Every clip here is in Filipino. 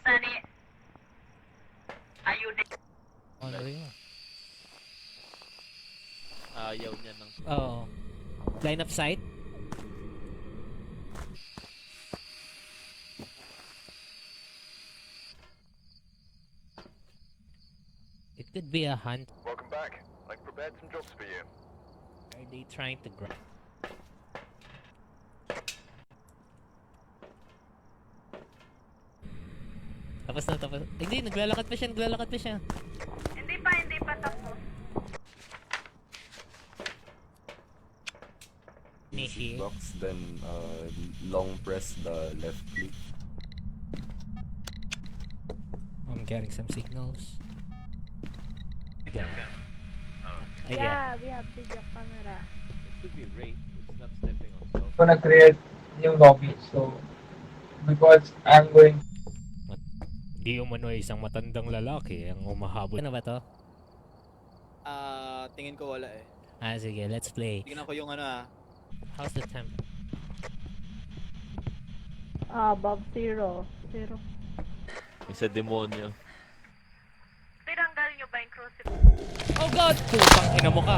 Sunny, are you there? Ano yun? Ayaw niya ng... Oo. Line of sight? It could be a hunt. Welcome back. I've prepared some jobs for you. Are they trying to grab? Tapos na, tapos. Hindi, naglalakad pa siya. Hindi pa tapos. Initiate. Box, then long press the left click. I'm getting some signals. Yeah. Yeah. we have video camera. It could be rape. It's not stepping on stuff. Gonna create new lobby. So because I'm going. Di umano isang matandang lalaki ang umahabol. Ano ba to? Tingin ko wala eh. Sige, let's play. Tingnan ko yung ano How's the temp? Above zero. Isa demonyo. Tinanggal nyo ba yung crucifix? Oh God! Putang ina mo ka!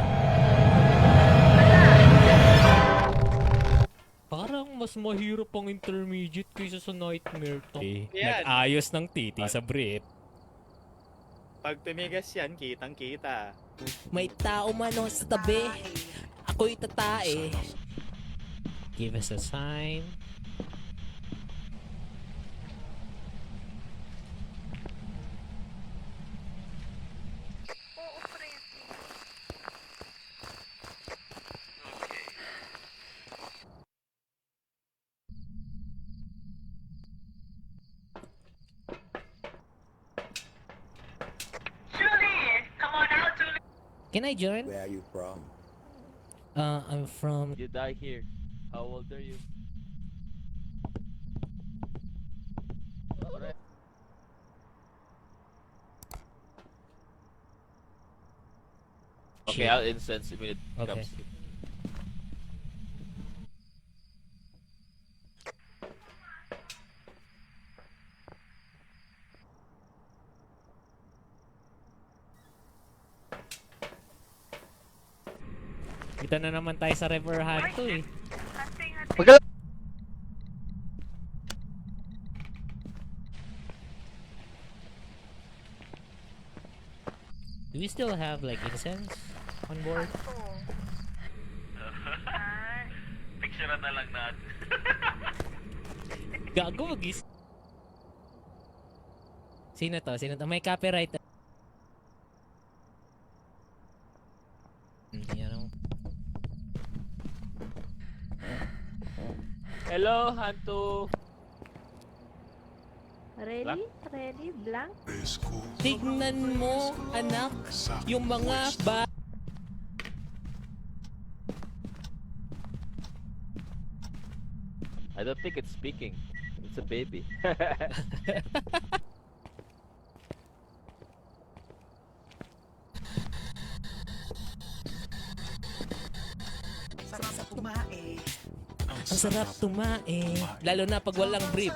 Parang mas mahirap ang intermediate kaysa sa nightmare to. Yan. Nag-ayos ng titi sa brief. Pag tumigas yan, kitang-kita. May tao mano sa tabi. Ako'y tatae. Give us a sign. Oo, pre. Julie! Come on out, Julie! Can I join? Where are you from? I'm from... You die here. How old are you? Alright. Okay, I'll incense when it Okay. comes. Kita na naman tayo sa River Hanto eh. Hunting. Do we still have like incense on board? Picture na lang natin. Gago magis. Sino to? May copyright. Ano? Hello, Hanto. Ready? Blank? Tignan mo, anak, yung mga ba... I don't think it's speaking. It's a baby. Ang sarap tumae. Lalo na pag walang brief.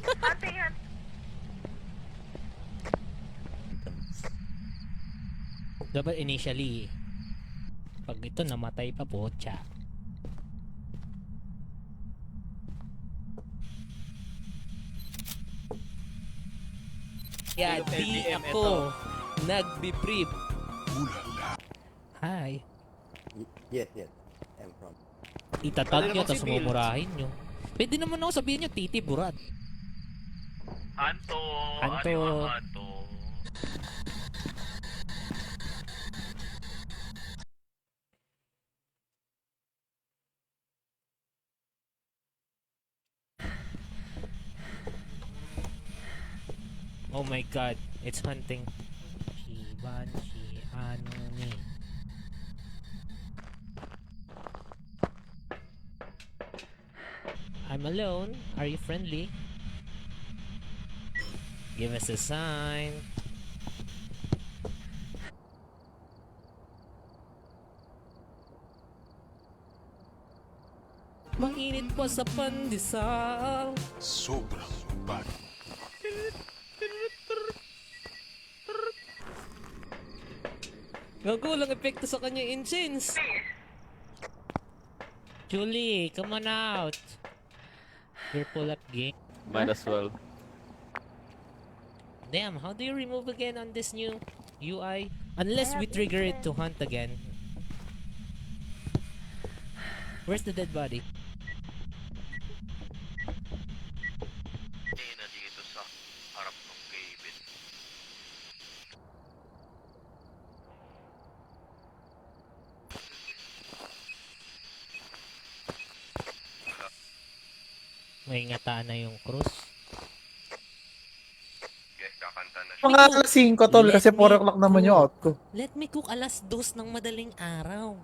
Hunting. Dapat initially, pag ito namatay pa po, tsa. Yeah, di LBM ako nagbi-brief. Hi. Yes. I'm from. Itatag Pwede nyo, naman tapos si Bill. mumurahin nyo. Pwede naman ako sabihin nyo, titi burat. Hanto. Hanto. Ano yung Hanto? Oh my God, it's hunting. Shibanshi, ano ni? I'm alone. Are you friendly? Give us a sign. Mainit pa sa pandesal. Sobrang bad. Gago, walang epekto sa kanya incense. Julie, come on out. You're pull up game. Might as well. Damn, how do you remove again on this new UI? Unless we trigger it to hunt again. Where's the dead body? Na dito sa harap ng cabin. May ngataan na yung cross. Okay, kakanta na siya. Mga alas 5 tol, kasi 4 o'clock naman yung out ko. Let me cook alas 2 ng madaling araw.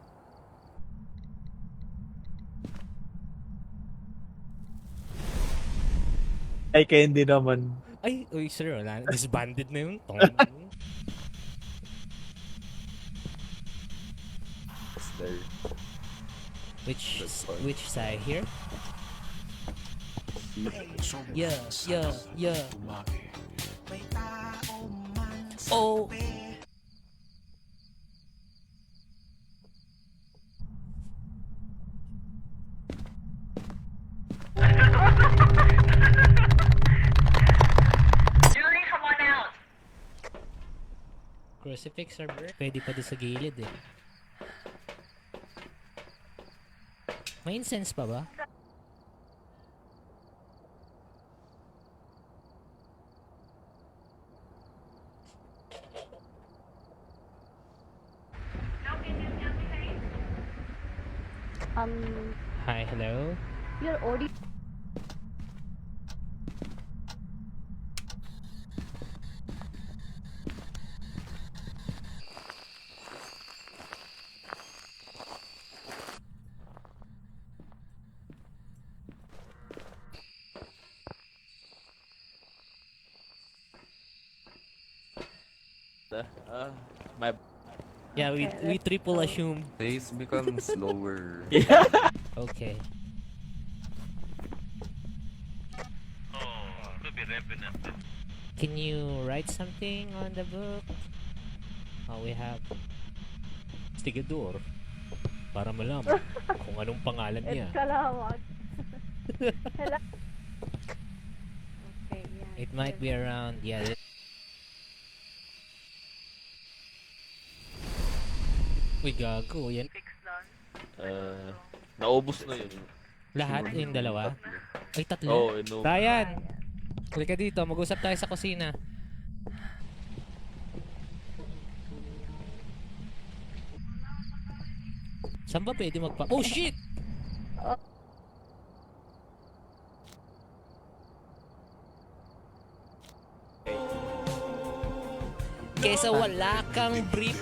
Ay, candy naman. Ay, uy sir, wala na. Disbanded na yun. Tong. It's there. Which side here? Yeah, yeah, yeah. Oh. Julie, come on out. Crucifix or bird? Pwede pa doon sa gilid eh. May incense pa ba? Hi, hello. Your audio. My Yeah, we triple assume. Pace becomes slower. Okay. Oh, to be revenant. Can you write something on the book? Oh, we have Stigador. Para malaman kung anong pangalan niya. Salamat. Hello. Okay, yeah. It might be around, yeah. Uy, gago. Yan. Fix done. naubos na yun. Lahat yung dalawa? Ay, tatlo. Oh, no. Ryan! Halika dito, mag-usap tayo sa kusina. Saan ba pwede magpa... Oh, shit! Kesa wala kang brief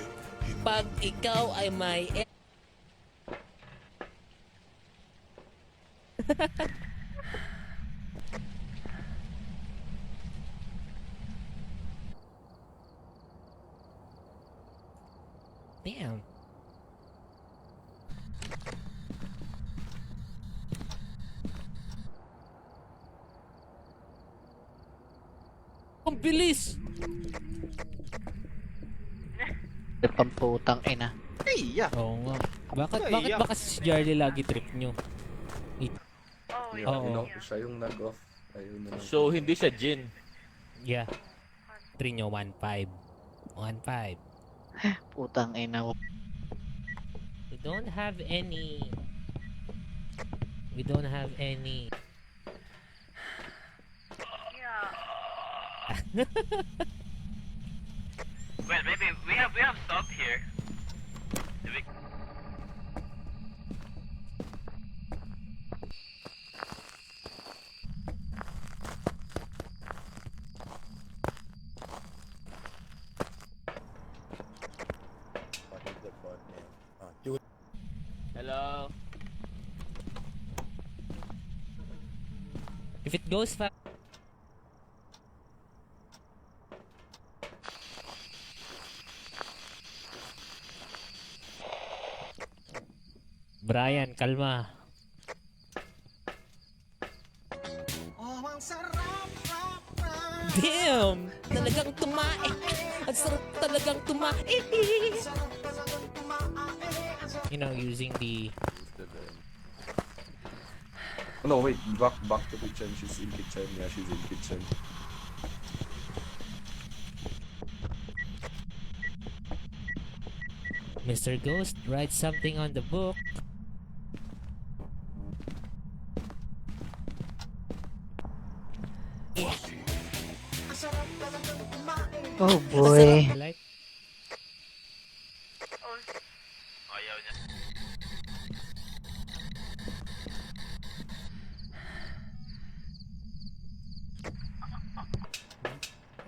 pag ikaw ay may... Damn. Ang bilis! Pamputang ina. Oo nga. Bakit ba kasi si Jarly lagi trip nyo? Oh, Yung, Oo. siya yung nag-off. Ayun na lang. So, hindi siya Jin. Yeah. 3 nyo, 1-5. 1-5. Putang ina. We don't have any... We don't have any... yeah. Well, maybe we have stopped here. Hello? If it goes fast... Brian, kalma. Damn! Talagang tumae. Ang sarap talagang tumae. You know, using the... Oh, no, wait. Back to kitchen. She's in kitchen. Yeah, she's in kitchen. Mr. Ghost, write something on the book. Oh boy. Like, Ayaw niya.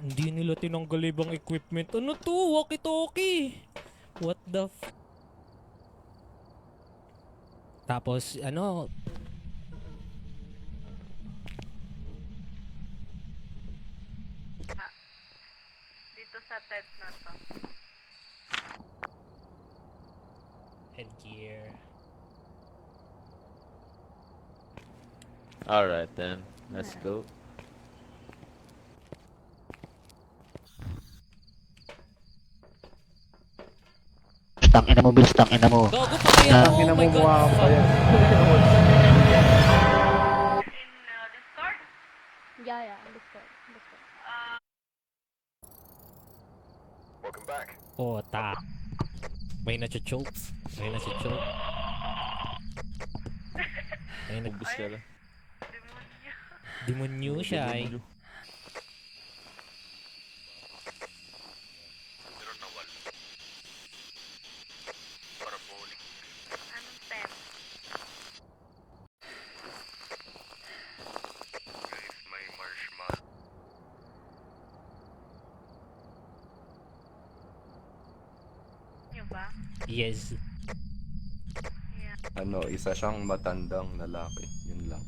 hindi nila tinanggal ibang equipment. Ano to? Walkie-talkie. What the f... Tapos, ano... Dito sa tent na to. Headgear. Alright then, let's go. Tangina mo, Bills, tangina mo. Gago pa kaya ako. Tangina Oh mo, my mukha god. ka pa yan. In Discord? Yeah, Discord. Welcome back. Oh, ta. May na-choke. May na-choke. May na... Ubus ka lang. Demonyo siya eh. Meron na wall. Parabolic. Anong tent? Guys, may marshmallow. Nyo ba? Yes. Ano, isa siyang matandang lalaki. Yun lang.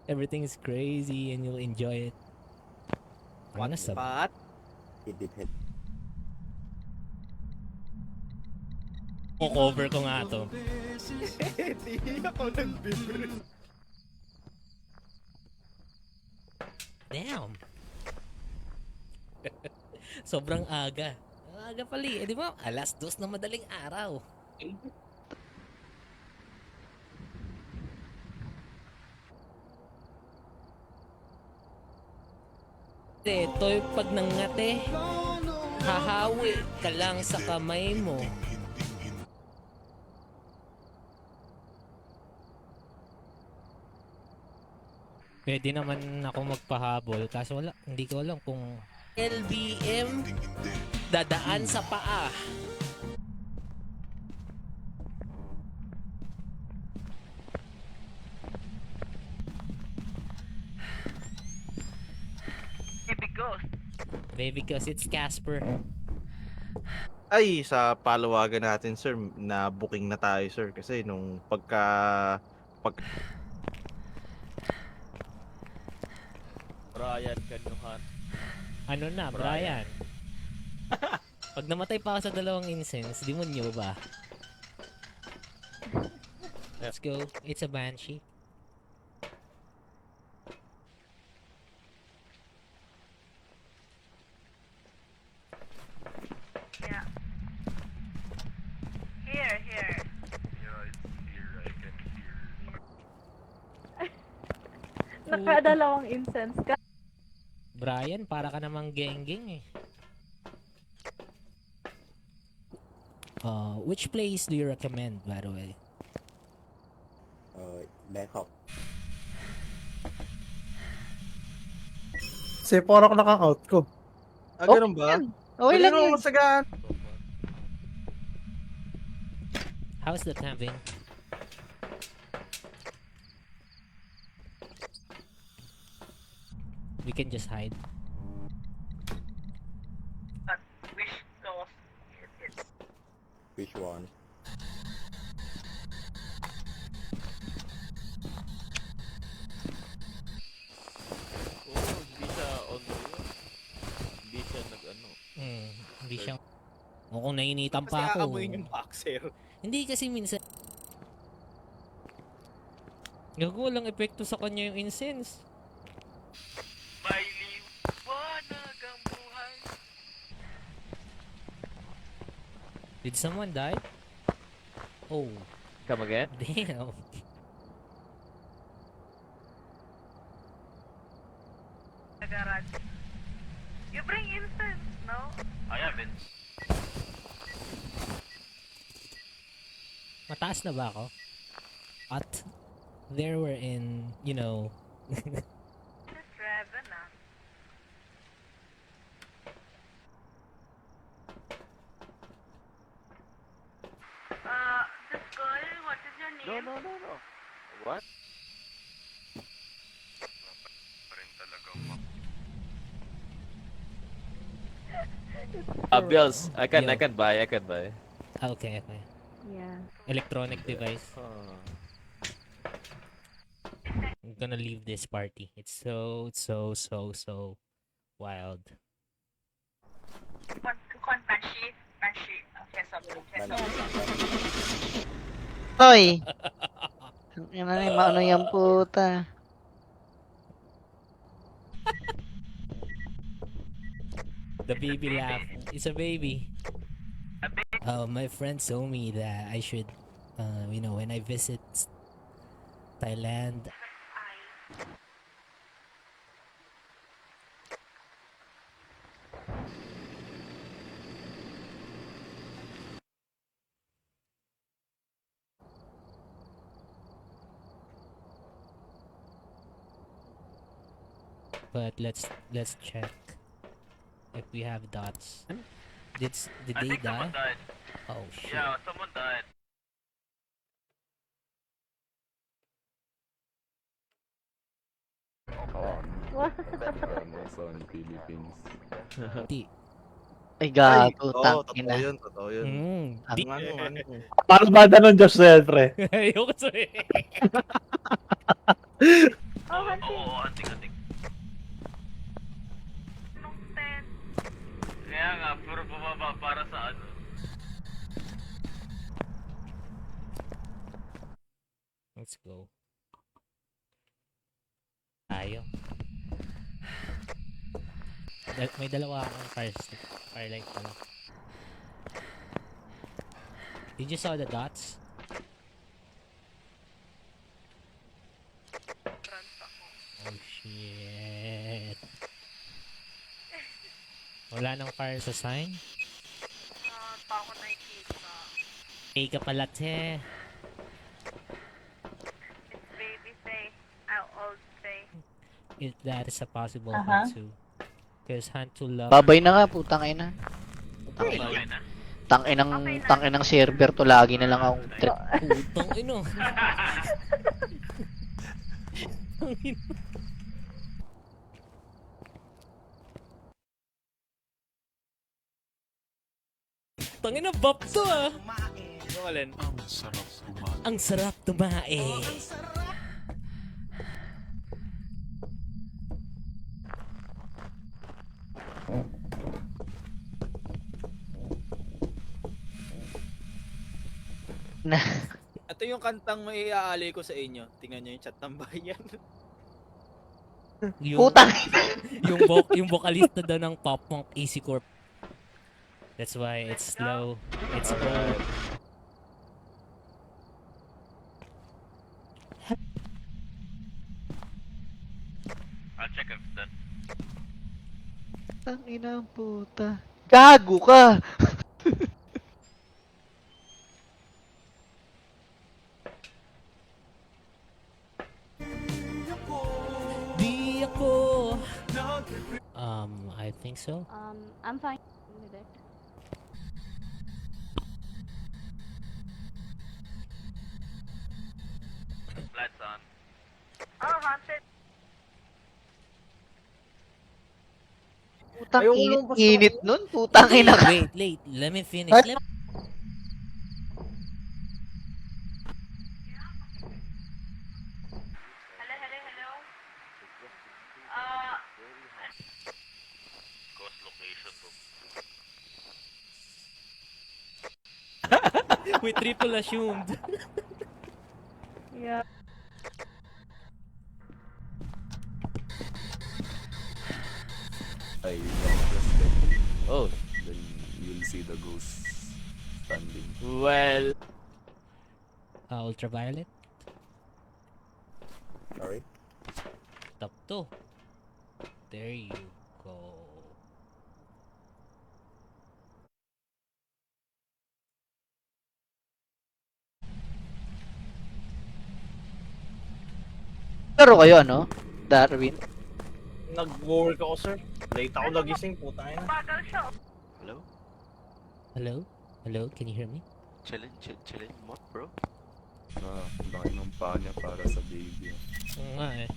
Everything is crazy and you'll enjoy it. Ano na sab? Pat? Cover ko nga to. Hindi ako nagbibiro. Damn. Sobrang aga. Aga pali. Eh, di ba? 2:00 na madaling araw. Ito yung pag nangate, hahawi ka lang sa kamay mo. Pwede naman ako magpahabol kaso wala, hindi ko alam kung LBM dadaan sa paa. Baby Ghost. Maybe because it's Casper. Ay, sa palawagan natin, sir, na booking na tayo, sir. Kasi nung pag Brian Kanuhan. Ano na, Brian? Pag namatay pa ako sa 2 incense, demonyo ba? Let's go. It's a banshee. Yeah. Here. Yeah, it's here. I can hear. Nakadalawang incense ka. Brian, para ka namang geng-geng eh. Which place do you recommend, by the way? Bangkok. Kasi 4 o'clock ang out ko. Ah, ganun ba? Okay lang yun. Masagaan. How's the camping? We can just hide. But wish those. Which one? Oh, hindi siya on the... Hindi siya nag O kung nainitan Kasi pa ako. aamuin yung boxer. Hindi kasi minsan... Gago, walang epekto sa kanya yung incense. May liwanag ang buhay. Did someone die? Oh, Come again? damn. The garage. You bring incense, no? I haven't. Mataas na ba ako? At there were in, you know... This Revan, ah. This girl, what is your name? No. What? Pa rin talagang Bills. I can Yo. buy. Okay. Yeah. Electronic device. I'm gonna leave this party. It's so wild. Banshee. Okay, so. Hoy! Yan na maano yan puta. The baby laugh. It's a baby. My friend told me that I should, when I visit Thailand, but let's check if we have dots. Did they die? died. Oh shit. Yeah, someone died. Ano, sa Philippines. Di- Ay gago, Oo, tangina. totoo yun. Di- Ano. Parang banda nun, Diyos siyempre. Ayoko sabihin. Oh, hunting. Oo, anting. Nung 10. Kaya nga, puro bumaba para sa ano. Let's go. Tayo. May dalawa akong firelight pala. Did you saw the dots? Oh shit. Wala nang fire sa sign? Pa ako nakikita. Hey ka pala, te. It's baby say. I'll old say. If that is a possible hunt to. Because hunt to love. Babay na nga, putang ina. Tangin ng server to, lagi na lang akong trip. Putang ino. Tangin. Tangina, bop to ah. Ano alin? Ang sarap tumae. Na, Ito yung kantang may iaali ko sa inyo. Tingnan nyo yung chat ng bayan. Yung, putang yung vocalista daw ng pop punk Easy Corp. That's why it's slow. It's slow. I'll check if that. Tangina ang puta. Gago ka! Di ako. I think so. I'm fine with it. Lights on. Oh, haunted. Putang Ayoko init, lumabas init nun. Putang ina ka. Wait. Let me finish. What? Hello. Ghost location book. We triple assumed. Yeah. I don't just get Oh, then you'll see the ghost standing. well. Ultraviolet. Alright? Top 2. There you go. Laro kayo, ano? Darwin. Nag-work ako, sir. Late ako nagising, putang ina. Bagal siya. Hello? Hello? Hello? Can you hear me? Chillin' what, bro? Laki ng paa niya para sa baby. Oo nga eh.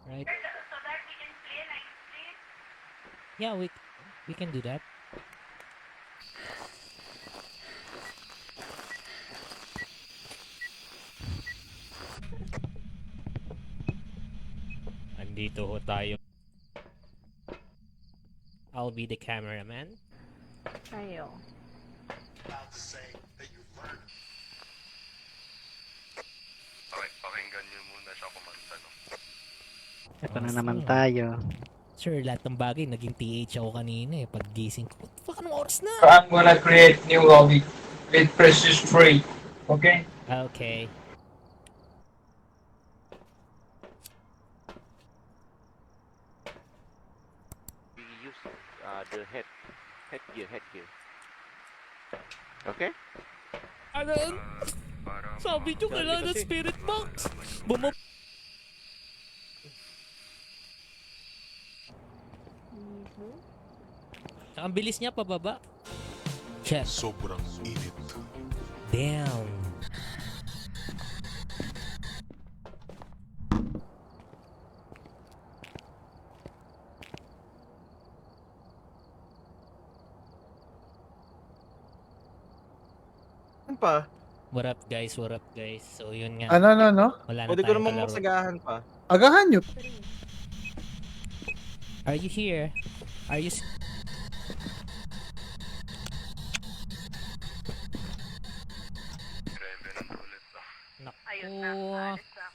Right. So that we can play like this. Yeah, we can do that. Andito ho tayo. I'll be the cameraman. Ayo. Pakinggan niyo muna siya kumanta, no? Ito na naman tayo. Sure, lahat ng bagay naging TH ako kanina eh. Paggising ko, what the fuck, anong oras na? So I'm gonna create new lobby with Precious 3. Okay? Okay. We use the headgear. Okay? Alan! Sabi nyo kailangan ng spirit box! Ang bilis niya pababa. Check. Sobrang init. Damn. Ano pa? What up guys? What up guys? So yun nga. Ano? Wala na Pwede ko tayong namang kalaro. masagahan pa. Agahan nyo. Are you here? Are you... Grabe ng ulit, Ayun na. Naku. Alis na.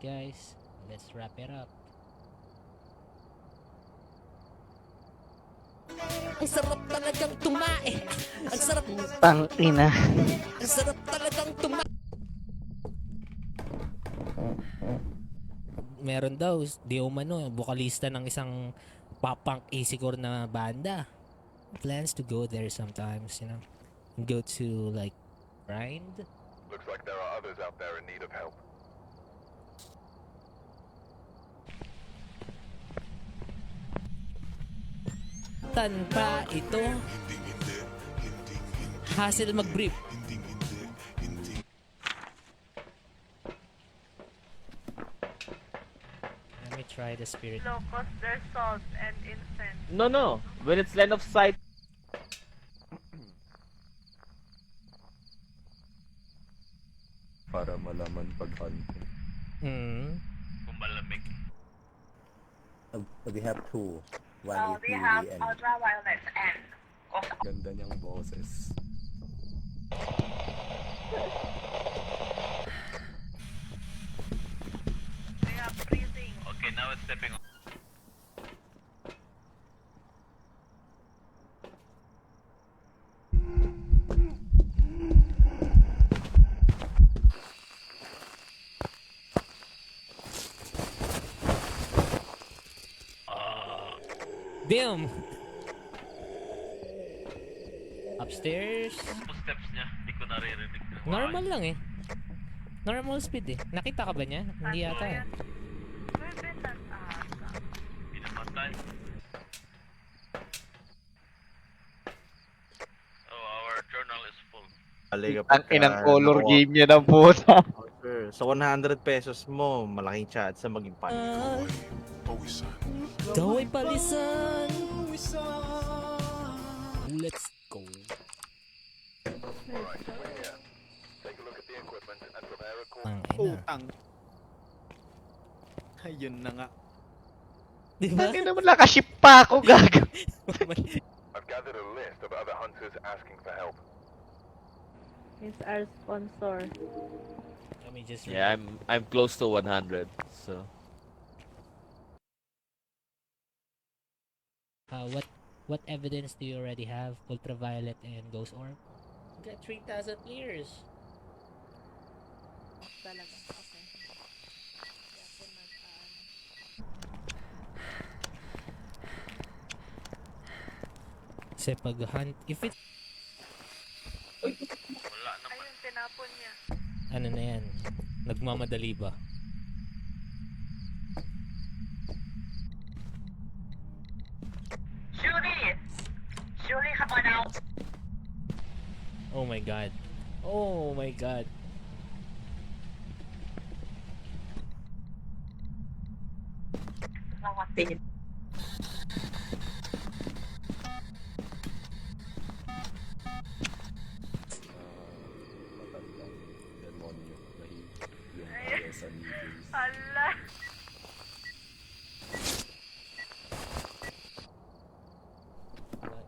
Guys, let's wrap it up. Ang sarap talagang tumae. Ang sarap. Tangina. Ang sarap talagang tumae. Meron daw, di umano, vokalista ng isang pop-punk easycore na banda. Plans to go there sometimes, you know. Go to like grind. Looks like there are others out there in need of help. Tan pa ito. Hassle mag-brief. Let me try the spirit. Locust, their salt and incense. No. When it's line of sight, Para malaman pag hunting. Kung malamig. We have two. One Oh, we have ultraviolet and Ganda niyang boses. we have freezing. Okay, now it's stepping on. Damn! Upstairs. Footsteps niya, hindi ko naririnig. Normal lang eh. Normal speed eh. Nakita ka ba niya? Hindi yata eh. Pwede na ata. Pinamatay. Oh, our journal is full. Ang inang color game niya ng puta. Sir, sa 100 pesos mo, malaking chance sa maging pan. Pawisan. Daway palisan! Let's go. Alright, we're here. Take a look at the Utang. Ayun na nga. Di ba? Bakit naman nakaship pa ako, gago? I've gathered a list of other hunters asking for help. He's our sponsor. Let me just Yeah, I'm close to 100. So what evidence do you already have? Ultraviolet and ghost orb? You got 3,000 years. Talaga. Okay. Kasi pag hunt, if it, Wala naman. Ayun, tinapon niya. ano na yan, nagmamadali ba? Julie! Julie, come on out! Oh my god. Oh my god. Mga pin. Matanda. Demonyo. Yung Ay. ayaw sa needles. Hala! What?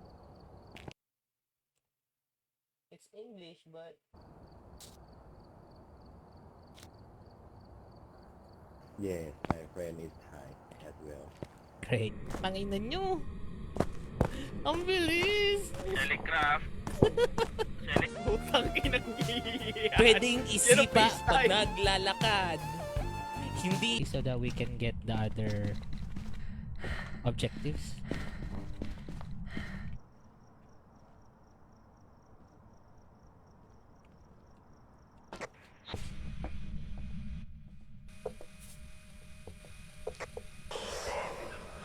It's English, but Yes, my friend is Thai as well. great. Panginan nyo. Ang bilis. Shellycraft. Utang inang yan. Pwedeng isipa pag FaceTime. naglalakad. Hindi. So that we can get the other objectives.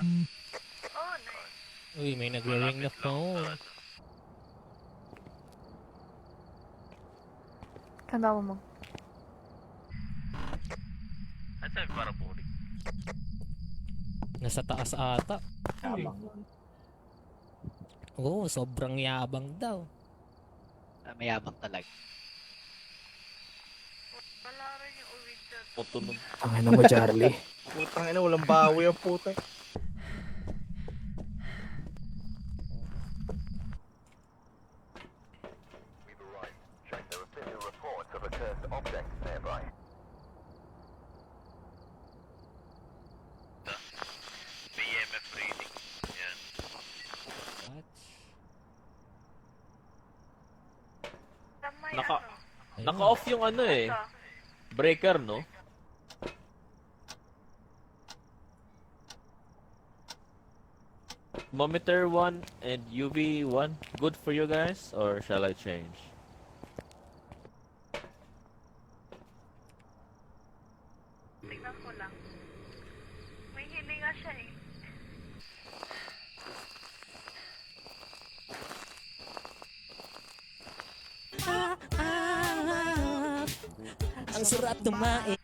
Oh, nice. Uy, may nagre-ring na phone. Kanda mo. At sabi para pulik. Nasa taas ata. Oo, sobrang yabang daw. Mayabang talaga. Wala rin yung original. tutunog. Tangina mo, Charlie. Putang ina, walang bawi ang puta. We've arrived. Check there are official reports of a cursed object nearby. BMF reading. Yan. What? Tamay Naka- ano? Ayun. Naka-off yung ano eh. Ito. Breaker, no? Thermometer 1 and UV 1 good for you guys or shall I change? Tignan ko lang. May hininga siya eh. Ang sarap tumae.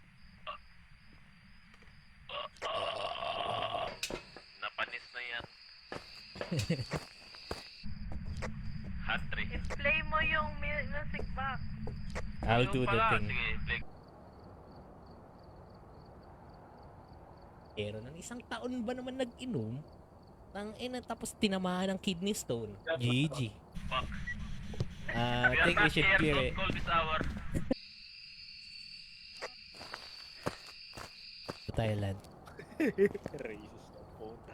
Napanis na yan. Hat trick. I-play mo yung music box. I'll Yung do the pala, thing. Sige, play. Pero ng isang taon ba naman nag-inom? Tangina, tapos tinamaan ng kidney stone. GG. Fuck. I We are think we back should here. clear Don't it. call this hour. Thailand. Racist ang puta.